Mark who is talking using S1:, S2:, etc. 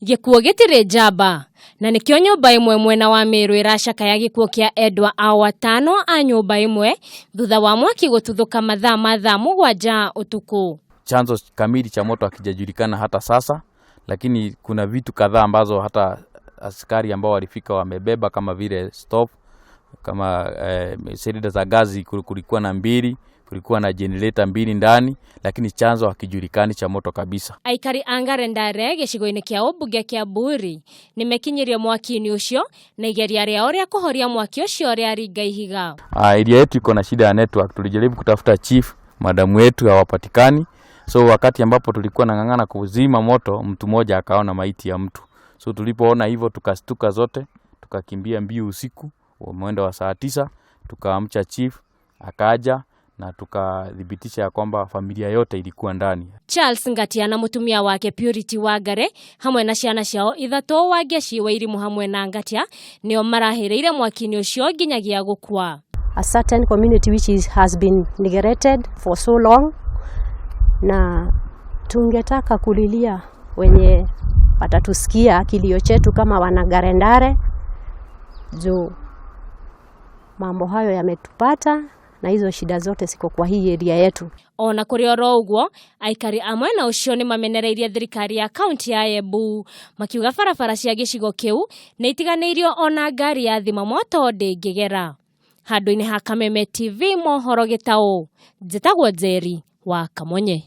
S1: Gikuo gitire njamba na nikio nyumba imwe mwena wa Meru iracakaya gikuo kia endwa a watano a nyumba imwe thutha wa mwaki gututhuka mathaa 7 utuku.
S2: Chanzo kamili cha moto hakijajulikana hata sasa, lakini kuna vitu kadhaa ambazo hata askari ambao walifika wamebeba kama vile stove, kama silinda za gazi kulikuwa na 2, kulikuwa na generator 2 ndani, lakini chanzo hakijulikani cha moto kabisa.
S1: Aikari Angarendare gicigo-ini kia ubunge kia Buri nimekinyirie mwaki-ini ucio na igeria riao ria kuhoria mwaki ucio ria ringa ihiga.
S2: Area yetu iko na shida ya network. Tulijaribu kutafuta chief, madamu wetu hawapatikani. So wakati ambapo tulikuwa nang'ang'ana kuzima moto, mtu mmoja akaona maiti ya mtu. So tulipoona hivyo tukastuka zote, tukakimbia mbio usiku mwendo wa saa 9, tukaamcha chief akaja na tukadhibitisha ya kwamba familia yote ilikuwa ndani.
S1: Charles Ngatia na mutumia wake Purity Wangare hamwe na ciana ciao 3 Wangeci Wairimu hamwe na Ngatia nio marahireire mwaki-ini ucio nginyagia gukua.
S3: A certain community which has been neglected for so long, na tungetaka kulilia wenye watatusikia kilio chetu kama Wanagarendare juu mambo hayo yametupata na hizo shida zote siko kwa hii area yetu.
S1: Ona kuri oro uguo aikari amwe na ucio ni mamenereirie thirikari ya county ya Embu makiuga barabara cia gicigo kiu na itiganeirio ona ngari ya thima moto ndingigera. Handu-ini ha Kameme TV mohoro Gitau, njitagwo Njeri wa Kamonye.